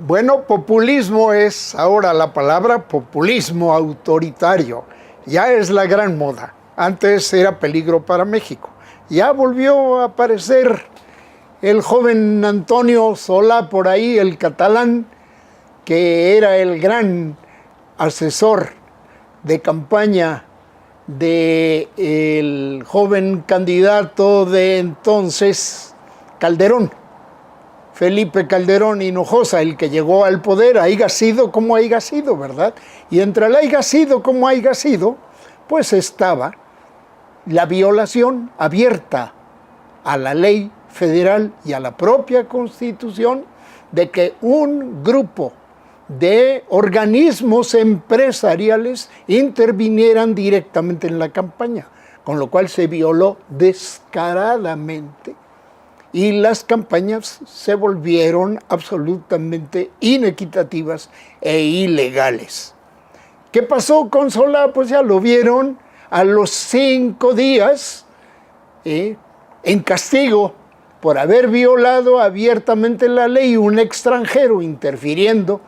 Bueno, populismo es ahora la palabra populismo autoritario. Ya es la gran moda. Antes era peligro para México. Ya volvió a aparecer el joven Antonio Solá por ahí, el catalán, que era el gran asesor de campaña del joven candidato de entonces, Calderón. Felipe Calderón Hinojosa, el que llegó al poder, haya sido como haya sido, ¿verdad? Y entre el haya sido como haya sido, pues estaba la violación abierta a la ley federal y a la propia Constitución de que un grupo de organismos empresariales intervinieran directamente en la campaña, con lo cual se violó descaradamente. Y las campañas se volvieron absolutamente inequitativas e ilegales. ¿Qué pasó con Solá? Pues ya lo vieron a los 5 días en castigo por haber violado abiertamente la ley, un extranjero interfiriendo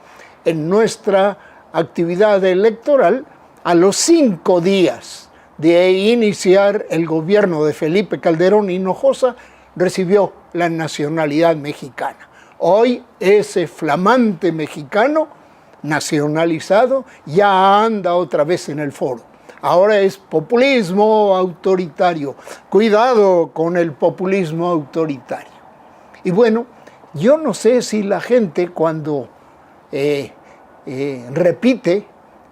en nuestra actividad electoral. A los 5 días de iniciar el gobierno de Felipe Calderón Hinojosa, recibió la nacionalidad mexicana. Hoy ese flamante mexicano nacionalizado ya anda otra vez en el foro. Ahora es populismo autoritario. Cuidado con el populismo autoritario. Y bueno, yo no sé si la gente cuando repite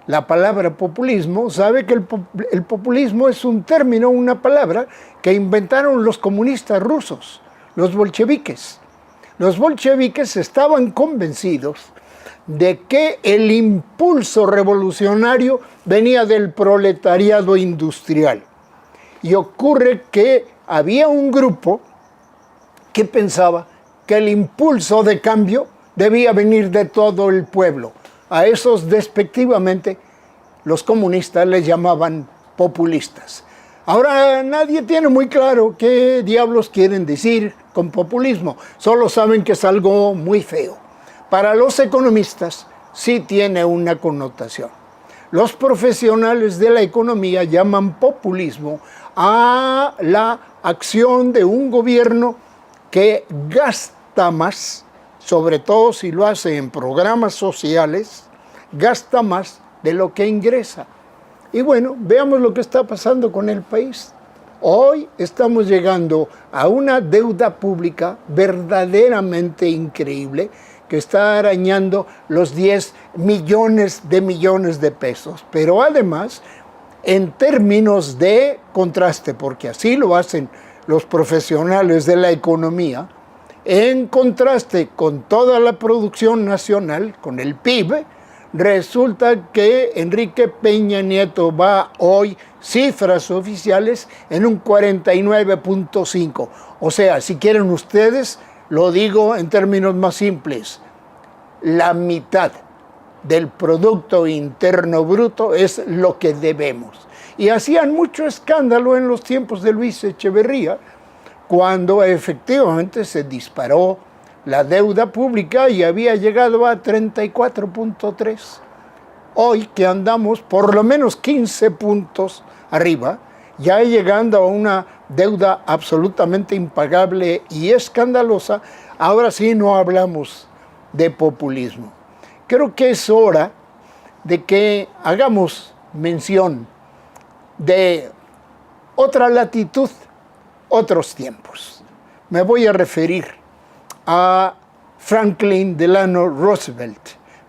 la palabra populismo, sabe que el populismo es un término, una palabra que inventaron los comunistas rusos, los bolcheviques. Los bolcheviques estaban convencidos de que el impulso revolucionario venía del proletariado industrial. Y ocurre que había un grupo que pensaba que el impulso de cambio debía venir de todo el pueblo. A esos despectivamente los comunistas les llamaban populistas. Ahora nadie tiene muy claro qué diablos quieren decir con populismo, solo saben que es algo muy feo. Para los economistas sí tiene una connotación. Los profesionales de la economía llaman populismo a la acción de un gobierno que gasta más, sobre todo si lo hace en programas sociales, gasta más de lo que ingresa. Y bueno, veamos lo que está pasando con el país. Hoy estamos llegando a una deuda pública verdaderamente increíble que está arañando los 10 millones de pesos. Pero además, en términos de contraste, porque así lo hacen los profesionales de la economía, en contraste con toda la producción nacional, con el PIB, resulta que Enrique Peña Nieto va hoy, cifras oficiales, en un 49.5. O sea, si quieren ustedes, lo digo en términos más simples, la mitad del Producto Interno Bruto es lo que debemos. Y hacían mucho escándalo en los tiempos de Luis Echeverría, cuando efectivamente se disparó la deuda pública y había llegado a 34.3. Hoy que andamos por lo menos 15 puntos arriba, ya llegando a una deuda absolutamente impagable y escandalosa, ahora sí no hablamos de populismo. Creo que es hora de que hagamos mención de otra latitud, otros tiempos. Me voy a referir a Franklin Delano Roosevelt.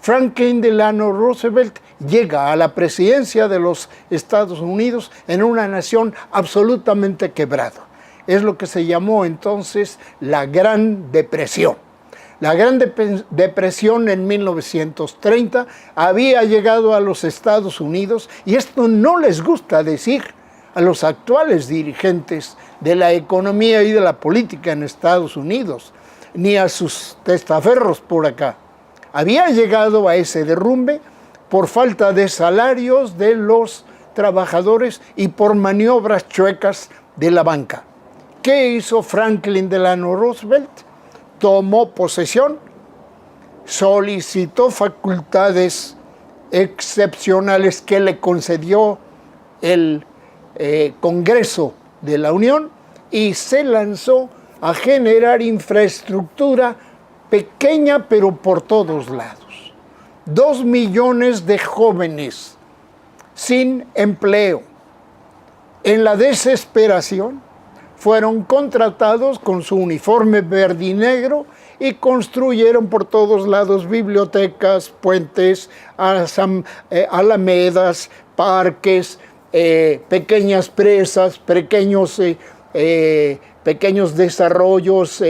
Franklin Delano Roosevelt llega a la presidencia de los Estados Unidos en una nación absolutamente quebrada. Es lo que se llamó entonces la Gran Depresión. La Gran Depresión en 1930 había llegado a los Estados Unidos y esto no les gusta decir a los actuales dirigentes de la economía y de la política en Estados Unidos, ni a sus testaferros por acá. Había llegado a ese derrumbe por falta de salarios de los trabajadores y por maniobras chuecas de la banca. ¿Qué hizo Franklin Delano Roosevelt? Tomó posesión solicitó facultades excepcionales que le concedió el Congreso de la Unión y se lanzó a generar infraestructura pequeña pero por todos lados. 2 millones de jóvenes sin empleo. En la desesperación fueron contratados con su uniforme verde y negro y construyeron por todos lados bibliotecas, puentes, alamedas, parques, pequeñas presas, pequeños desarrollos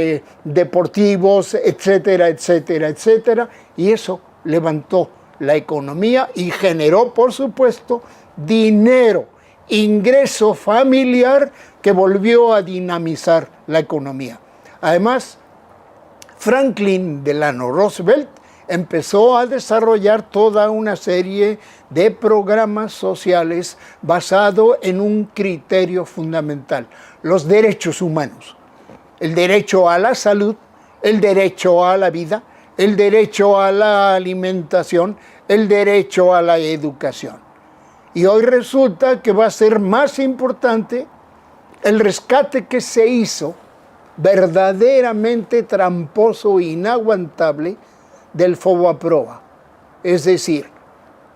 deportivos, etcétera, etcétera, etcétera. Y eso levantó la economía y generó, por supuesto, dinero, ingreso familiar que volvió a dinamizar la economía. Además, Franklin Delano Roosevelt empezó a desarrollar toda una serie de programas sociales basados en un criterio fundamental: los derechos humanos. El derecho a la salud, el derecho a la vida, el derecho a la alimentación, el derecho a la educación. Y hoy resulta que va a ser más importante el rescate que se hizo, verdaderamente tramposo e inaguantable, del Fobaproa. Es decir,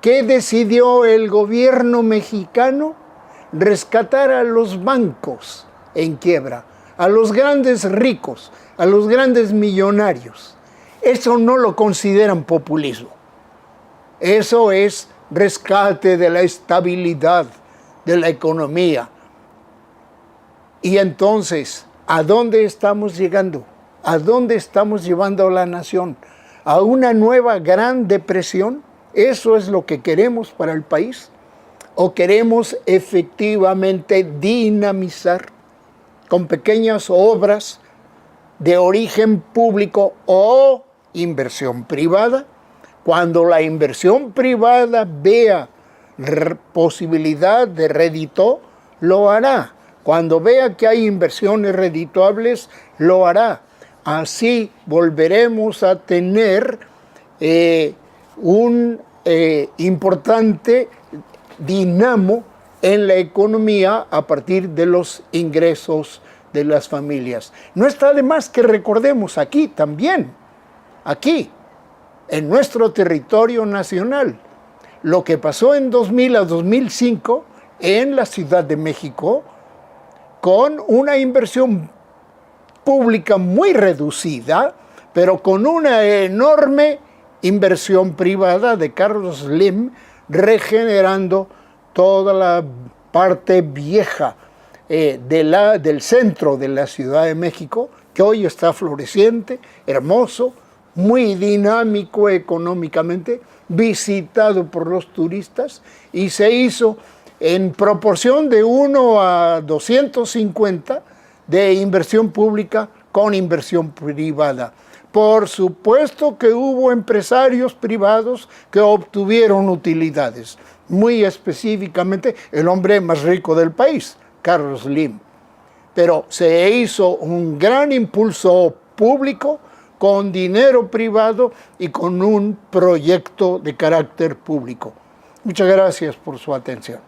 ¿qué decidió el gobierno mexicano? Rescatar a los bancos en quiebra, a los grandes ricos, a los grandes millonarios. Eso no lo consideran populismo. Eso es rescate de la estabilidad de la economía. Y entonces, ¿a dónde estamos llegando? ¿A dónde estamos llevando a la nación? ¿A una nueva gran depresión? ¿Eso es lo que queremos para el país? ¿O queremos efectivamente dinamizar con pequeñas obras de origen público o inversión privada? Cuando la inversión privada vea posibilidad de rédito, lo hará. Cuando vea que hay inversiones redituables, lo hará. Así volveremos a tener un importante dinamo en la economía a partir de los ingresos de las familias. No está de más que recordemos aquí también, aquí, en nuestro territorio nacional, lo que pasó en 2000 a 2005 en la Ciudad de México, con una inversión pública muy reducida, pero con una enorme inversión privada de Carlos Slim, regenerando toda la parte vieja del centro de la Ciudad de México, que hoy está floreciente, hermoso, muy dinámico económicamente, visitado por los turistas, y se hizo en proporción de 1 a 250 de inversión pública con inversión privada. Por supuesto que hubo empresarios privados que obtuvieron utilidades, muy específicamente el hombre más rico del país, Carlos Slim. Pero se hizo un gran impulso público con dinero privado y con un proyecto de carácter público. Muchas gracias por su atención.